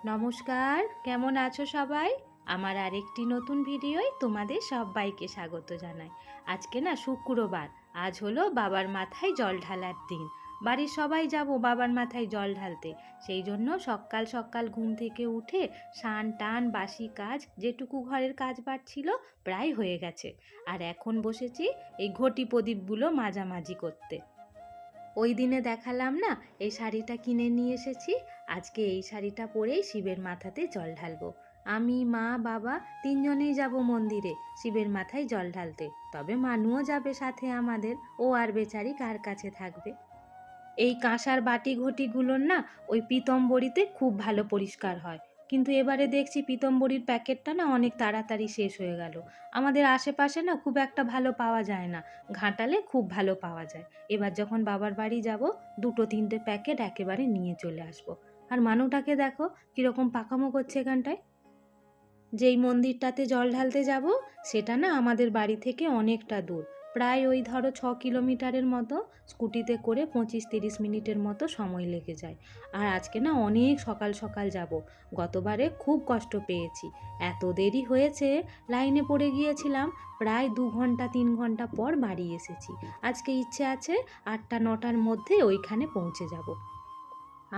নমস্কার, কেমন আছো সবাই? আমার আরেকটি নতুন ভিডিওয় তোমাদের সবাইকে স্বাগত জানাই। আজকে না শুক্রবার, আজ হলো বাবার মাথায় জল ঢালার দিন। বাড়ির সবাই যাব বাবার মাথায় জল ঢালতে। সেই জন্য সকাল সকাল ঘুম থেকে উঠে স্নান টান বাসি কাজ যেটুকু ঘরের কাজ বাড়ছিল প্রায় হয়ে গেছে। আর এখন বসেছি এই ঘটি প্রদীপগুলো মাঝামাঝি করতে। ওই দিনে দেখালাম না এই শাড়িটা কিনে নিয়ে এসেছি। আজকে এই শাড়িটা পরেই শিবের মাথাতে জল ঢালবো। আমি মা বাবা তিনজনেই যাব মন্দিরে শিবের মাথায় জল ঢালতে। তবে মানুও যাবে সাথে আমাদের, ও আর বেচারি কার কাছে থাকবে। এই কাঁসার বাটি ঘটিগুলোর না ওই পিতম্বরীতে খুব ভালো পরিষ্কার হয়, কিন্তু এবারে দেখছি পিতম্বরীর প্যাকেটটা না অনেক তাড়াতাড়ি শেষ হয়ে গেল। আমাদের আশেপাশে না খুব একটা ভালো পাওয়া যায় না, ঘাটালে খুব ভালো পাওয়া যায়। এবার যখন বাবার বাড়ি যাব দুটো তিনটে প্যাকেট একেবারে নিয়ে চলে আসব। আর মানুটাকে দেখো কীরকম পাকামো করছে এখানটায়। যেই মন্দিরটাতে জল ঢালতে যাব সেটা না আমাদের বাড়ি থেকে অনেকটা দূর, প্রায় ওই ধরো 6 কিলোমিটারের মতো। স্কুটিতে করে 25-30 মিনিটের মতো সময় লেগে যায়। আর আজকে না অনেক সকাল সকাল যাব। গতবারে খুব কষ্ট পেয়েছি, এত দেরি হয়েছে, লাইনে পড়ে গিয়েছিলাম। প্রায় 2 ঘন্টা 3 ঘন্টা পর বাড়ি এসেছি। আজকে ইচ্ছে আছে 8টা 9টার মধ্যে ওইখানে পৌঁছে যাব।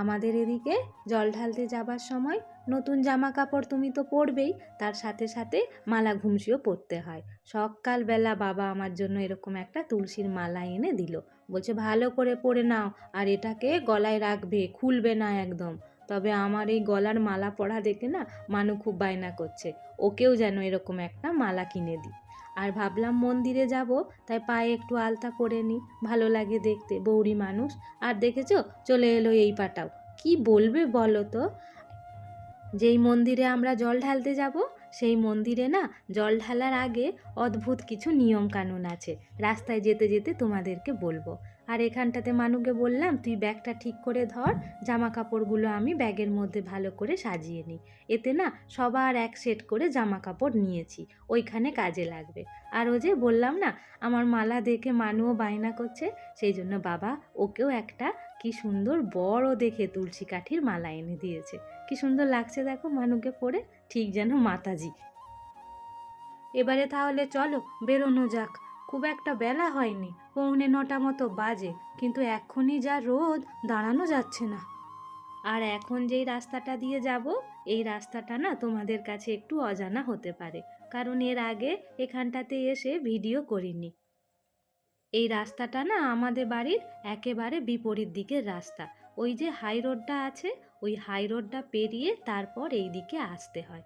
আমাদের এদিকে জল ঢালতে যাবার সময় নতুন জামা কাপড় তুমি তো পরবেই, তার সাথে সাথে মালা ঘুমসিও পরতে হয়। সকালবেলা বাবা আমার জন্য এরকম একটা তুলসীর মালা এনে দিল। বলছে ভালো করে পরে নাও, আর এটাকে গলায় রাখবে, খুলবে না একদম। তবে আমার এই গলার মালা পরা দেখে না মানু খুব বায়না করছে, ওকেও যেন এরকম একটা মালা কিনে দিই। আর ভাবলাম মন্দিরে যাব, তাই পায়ে একটু আলতা করে নিই, ভালো লাগে দেখতে, বৌরি মানুষ। আর দেখেছো চলে এলো এই পাটাও, কি বলবে বলো তো। যেই মন্দিরে আমরা জল ঢালতে যাব সেই মন্দিরে না জল ঢালার আগে অদ্ভুত কিছু নিয়ম কানুন আছে, রাস্তায় যেতে যেতে তোমাদেরকে বলবো। আর এখানটাতে মানুকে বললাম তুই ব্যাগটা ঠিক করে ধর, জামা কাপড়গুলো আমি ব্যাগের মধ্যে ভালো করে সাজিয়ে নিই। এতে না সবার এক সেট করে জামা কাপড় নিয়েছি, ওইখানে কাজে লাগবে। আর ও যে বললাম না আমার মালা দেখে মানুও বায়না করছে, সেই জন্য বাবা ওকেও একটা কি সুন্দর বড় দেখে তুলসী কাঠির মালা এনে দিয়েছে। কি সুন্দর লাগছে দেখো মানুকে পরে, ঠিক যেন মাতাজি। এবারে তাহলে চলো বেরোনো যাক। খুব একটা বেলা হয়নি, 8:45 মতো বাজে, কিন্তু এক্ষুনি যা রোদ, দাঁড়ানো যাচ্ছে না। আর এখন যেই রাস্তাটা দিয়ে যাব এই রাস্তাটা না তোমাদের কাছে একটু অজানা হতে পারে, কারণ এর আগে এখানটাতে এসে ভিডিও করিনি। এই রাস্তাটা না আমাদের বাড়ির একেবারে বিপরীত দিকের রাস্তা। ওই যে হাই রোডটা আছে, ওই হাই রোডটা পেরিয়ে তারপর এই দিকে আসতে হয়।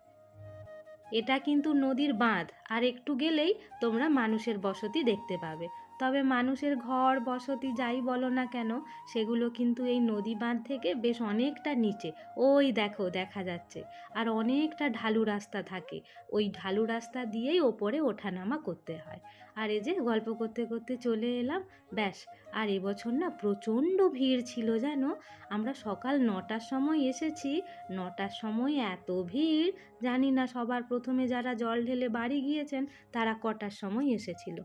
এটা কিন্তু নদীর বাঁধ, আর একটু গেলেই তোমরা মানুষের বসতি দেখতে পাবে। তবে মানুষের ঘর বসতি যাই বলো না কেন, সেগুলো কিন্তু এই নদী বাঁধ থেকে বেশ অনেকটা নিচে, ওই দেখো দেখা যাচ্ছে। আর অনেকটা ঢালু রাস্তা থাকে, ওই ঢালু রাস্তা দিয়েই ওপরে ওঠানামা করতে হয়। আর এই যে গল্প করতে করতে চলে এলাম, ব্যাস। আর এবছর না প্রচণ্ড ভিড় ছিল জানো। আমরা সকাল 9টার সময় এসেছি, 9টার সময় এত ভিড়, জানি না সবার প্রথমে যারা জল ঢেলে বাড়ি গিয়েছেন তারা কটার সময় এসেছিল।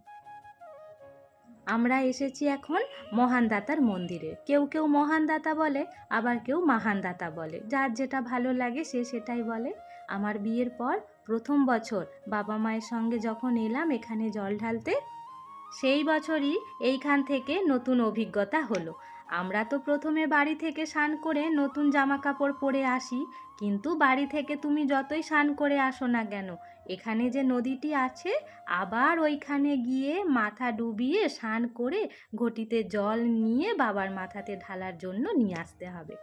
আমরা এসেছি এখন মহানদাতার মন্দিরে। কেউ কেউ মহানদাতা বলে, আবার কেউ মহানদাতা বলে, যার যেটা ভালো লাগে সে সেটাই বলে। আমার বিয়ের পর প্রথম বছর বাবা মায়ের সঙ্গে যখন এলাম এখানে জল ঢালতে, সেই বছরই এইখান থেকে নতুন অভিজ্ঞতা হলো। আমরা তো প্রথমে বাড়ি থেকে স্নান করে নতুন জামা কাপড় পরে আসি, কিন্তু বাড়ি থেকে তুমি যতই স্নান করে আসো না কেন, এখানে যে নদীটি আছে আবার ওইখানে গিয়ে মাথা ডুবিয়ে স্নান করে ঘটিতে জল নিয়ে বাবার মাথাতে ঢালার জন্য নিয়ে আসতে হবে।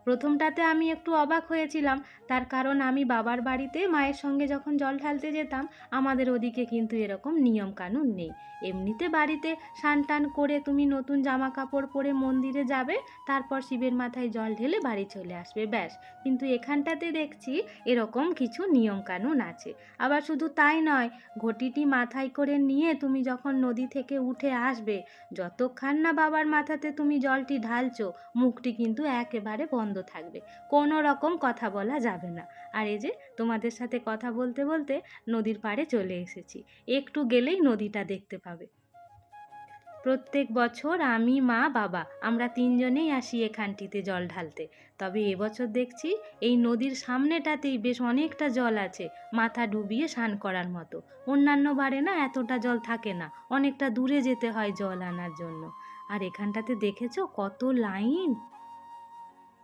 প্রথমটাতে আমি একটু অবাক হয়েছিলাম, তার কারণ আমি বাবার বাড়িতে মায়ের সঙ্গে যখন জল ঢালতে যেতাম আমাদের ওদিকে কিন্তু এরকম নিয়ম কানুন নেই। এমনিতে বাড়িতে স্নান টান করে তুমি নতুন জামা কাপড় পরে মন্দিরে যাবে, তারপর শিবের মাথায় জল ঢেলে বাড়ি চলে আসবে, ব্যাস। কিন্তু এখানটাতে দেখছি এরকম কিছু নিয়ম কানুন আছে। আবার শুধু তাই নয়, ঘটিটি মাথায় করে নিয়ে তুমি যখন নদী থেকে উঠে আসবে, যতক্ষণ না বাবার মাথাতে তুমি জলটি ঢালছো মুখটি কিন্তু একেবারে বন্ধ থাকবে, কোনো রকম কথা বলা যাবে না। আর এই যে তোমাদের সাথে কথা বলতে বলতে নদীর পাড়ে চলে এসেছি, একটু গেলেই নদীটা দেখতে পাবে। প্রত্যেক বছর আমি, মা, বাবা আমরা তিনজনেই আসি এখানটিতে জল ঢালতে। তবে এবছর দেখছি এই নদীর সামনেটাতেই বেশ অনেকটা জল আছে, মাথা ডুবিয়ে স্নান করার মতো। অন্যান্য বারে না এতটা জল থাকে না, অনেকটা দূরে যেতে হয় জল আনার জন্য। আর এখানটাতে দেখেছো কত লাইন।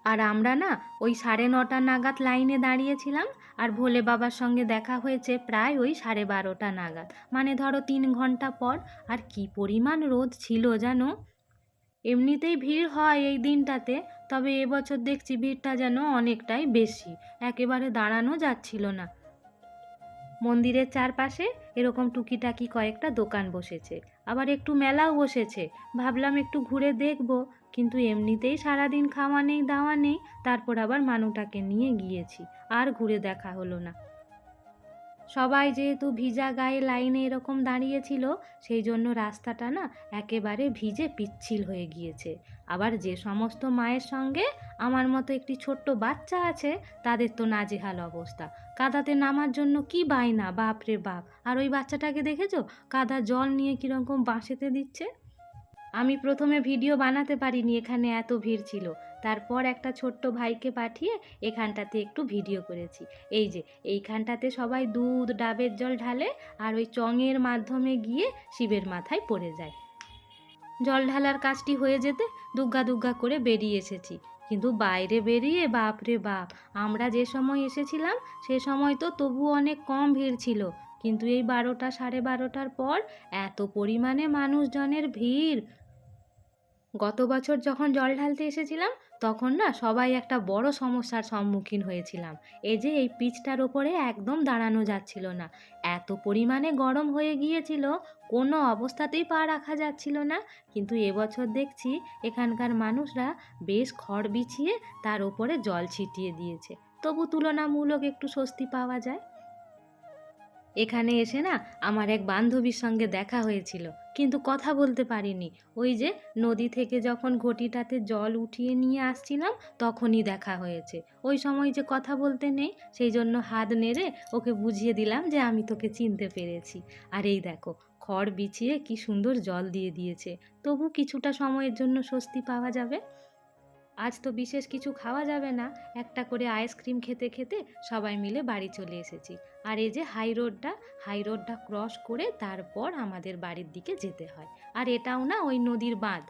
আর আমরা না ওই 9:30 নাগাদ লাইনে দাঁড়িয়েছিলাম, আর ভোলে বাবার সঙ্গে দেখা হয়েছে প্রায় ওই 12:30 নাগাদ, মানে ধরো 3 ঘন্টা পর। আর কি পরিমাণ রোদ ছিল জানো। এমনিতেই ভিড় হয় এই দিনটাতে, তবে এবছর দেখছি ভিড়টা যেন অনেকটাই বেশি, একেবারে দাঁড়ানো যাচ্ছিল না। মন্দিরের চারপাশে এরকম টুকিটাকি কয়েকটা দোকান বসেছে, আবার একটু মেলাও বসেছে। ভাবলাম একটু ঘুরে দেখব, কিন্তু এমনিতেই সারাদিন খাওয়া নেই দাওয়া নেই, তারপর আবার মানুটাকে নিয়ে গিয়েছি, আর ঘুরে দেখা হলো না। সবাই যেহেতু ভিজা গায়ে লাইনে এরকম দাঁড়িয়েছিল, সেই জন্য রাস্তাটা না একেবারে ভিজে পিচ্ছিল হয়ে গিয়েছে। আবার যে সমস্ত মায়ের সঙ্গে আমার মতো একটি ছোট্ট বাচ্চা আছে, তাদের তো নাজেহাল অবস্থা। কাদাতে নামার জন্য কি বায়না, বাপরে বাপ! আর ওই বাচ্চাটাকে দেখেছো, কাদা জল নিয়ে কীরকম বাঁশেতে দিচ্ছে। আমি প্রথমে ভিডিও বানাতে পারিনি, এখানে এত ভিড় ছিল। তারপর একটা ছোট্ট ভাইকে পাঠিয়ে এখানটাতে একটু ভিডিও করেছি। এই যে এইখানটাতে সবাই দুধ ডাবের জল ঢালে, আর ওই চঙের মাধ্যমে গিয়ে শিবের মাথায় পড়ে যায়। জল ঢালার কাজটি হয়ে যেতে দুগ্গা দুগ্গা করে বেরিয়ে এসেছি। কিন্তু বাইরে বেরিয়ে বাপরে বাপ, আমরা যে সময় এসেছিলাম সে সময় তো তবু অনেক কম ভিড় ছিল, কিন্তু এই 12টা 12:30টার পর এত পরিমাণে মানুষজনের ভিড়। গত বছর যখন জল ঢালতে এসেছিলাম, তখন না সবাই একটা বড় সমস্যার সম্মুখীন হয়েছিলাম। এই যে এই পিচটার ওপরে একদম দাঁড়ানো যাচ্ছিল না, এত পরিমাণে গরম হয়ে গিয়েছিল, কোনো অবস্থাতেই পা রাখা যাচ্ছিল না। কিন্তু এবছর দেখছি এখানকার মানুষরা বেশ খড় বিছিয়ে তার ওপরে জল ছিটিয়ে দিয়েছে, তবু তুলনামূলক একটু স্বস্তি পাওয়া যায়। এখানে এসে না আমার এক বান্ধবীর সঙ্গে দেখা হয়েছিল, কিন্তু কথা বলতে পারিনি। ওই যে নদী থেকে যখন ঘটিটাতে জল উঠিয়ে নিয়ে আসছিলাম, তখনই দেখা হয়েছে। ওই সময় যে কথা বলতে নেই, সেই জন্য হাত নেড়ে ওকে বুঝিয়ে দিলাম যে আমি তোকে চিনতে পেরেছি। আর এই দেখো, খড় বিছিয়ে কি সুন্দর জল দিয়ে দিয়েছে, তবু কিছুটা সময়ের জন্য স্বস্তি পাওয়া যাবে। আজ তো বিশেষ কিছু খাওয়া যাবে না, একটা করে আইসক্রিম খেতে খেতে সবাই মিলে বাড়ি চলে এসেছি। আর এই যে হাই রোডটা ক্রস করে তারপর আমাদের বাড়ির দিকে যেতে হয়। আর এটাও না ওই নদীর বাঁধ।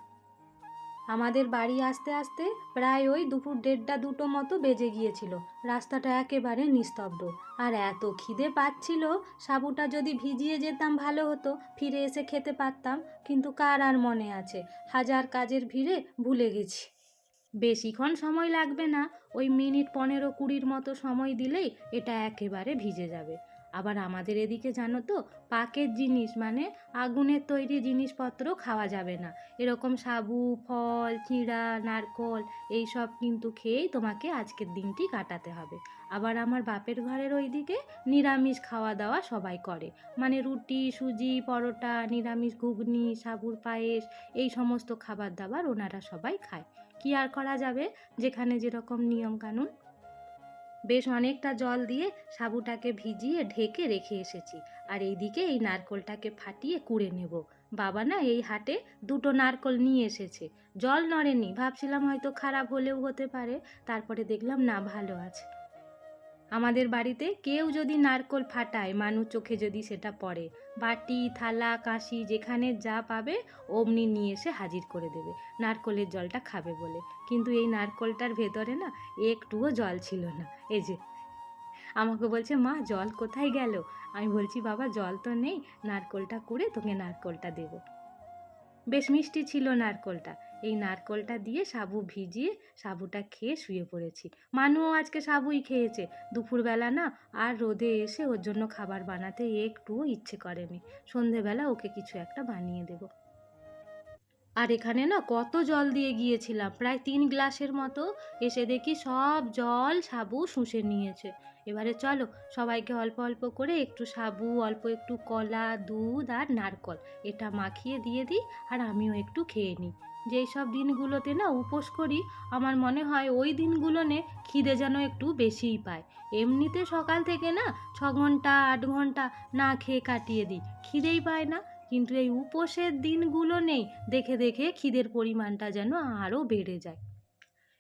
আমাদের বাড়ি আসতে আসতে প্রায় ওই দুপুর 1:30-2টো মতো বেজে গিয়েছিল। রাস্তাটা একেবারে নিস্তব্ধ, আর এত খিদে পাচ্ছিল, সাবুটা যদি ভিজিয়ে যেতাম ভালো হতো, ফিরে এসে খেতে পারতাম। কিন্তু কার আর মনে আছে, হাজার কাজের ভিড়ে ভুলে গেছি। বেশিক্ষণ সময় লাগবে না, ওই মিনিট 15-20 মতো সময় দিলেই এটা একেবারে ভিজে যাবে। আবার আমাদের এদিকে জানো তো, পাকের জিনিস মানে আগুনের তৈরি জিনিসপত্র খাওয়া যাবে না। এরকম সাবু, ফল, চিঁড়া, নারকল এইসব কিন্তু খেয়েই তোমাকে আজকের দিনটি কাটাতে হবে। আবার আমার বাপের ঘরের ওইদিকে নিরামিষ খাওয়া দাওয়া সবাই করে, মানে রুটি, সুজি, পরোটা, নিরামিষ ঘুগনি, সাবুর পায়েস, এই সমস্ত খাবার দাবার ওনারা সবাই খায়। কি আর করা যাবে, যেখানে যেরকম নিয়ম কানুন। বেশ অনেকটা জল দিয়ে সাবুটাকে ভিজিয়ে ঢেকে রেখে এসেছি। আর এইদিকে এই নারকোলটাকে ফাটিয়ে কুড়ে নেব। বাবা না এই হাটে 2টো নারকোল নিয়ে এসেছে, জল নড়েনি, ভাবছিলাম হয়তো খারাপ হলেও হতে পারে, তারপরে দেখলাম না, ভালো আছে। আমাদের বাড়িতে কেউ যদি নারকোল ফাটায়, মানুষ চোখে যদি সেটা পড়ে, বাটি থালা কাঁসি যেখানে যা পাবে অমনি নিয়ে এসে হাজির করে দেবে, নারকোলের জলটা খাবে বলে। কিন্তু এই নারকোলটার ভেতরে না একটুও জল ছিল না। এই যে আমাকে বলছে, মা জল কোথায় গেল? আমি বলছি, বাবা জল তো নেই, নারকোলটা কুড়ে তোকে নারকোলটা দেবো। বেশ মিষ্টি ছিল নারকোলটা। এই নারকোলটা দিয়ে সাবু ভিজিয়ে সাবুটা খেয়ে শুয়ে পড়েছি। মানুও আজকে সাবুই খেয়েছে। দুপুরবেলা না আর রোদে এসে ওর জন্য খাবার বানাতে একটুও ইচ্ছে করেনি। সন্ধেবেলা ওকে কিছু একটা বানিয়ে দেবো। আর এখানে না কত জল দিয়ে গিয়েছিলাম, প্রায় 3 গ্লাসের মতো। এসে দেখি সব জল সাবু শুষে নিয়েছে। এবারে চলো সবাইকে অল্প অল্প করে একটু সাবু, অল্প একটু কলা, দুধ আর নারকল এটা মাখিয়ে দিয়ে দিই, আর আমিও একটু খেয়ে নিই। যেই সব দিনগুলোতে না উপোস করি, আমার মনে হয় ওই দিনগুলোনে খিদে যেন একটু বেশিই পায়। এমনিতে সকাল থেকে না 6 ঘন্টা 8 ঘন্টা না খেয়ে কাটিয়ে দিই, খিদেই পায় না। কিন্তু এই উপোসের দিনগুলো নেই, দেখে দেখে খিদের পরিমাণটা যেন আরও বেড়ে যায়।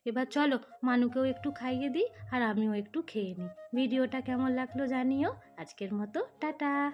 এবার চলো মানুকেও একটু খাইয়ে দিই আর আমিও একটু খেয়ে নিই। ভিডিওটা কেমন লাগলো জানিও। আজকের মতো টাটা।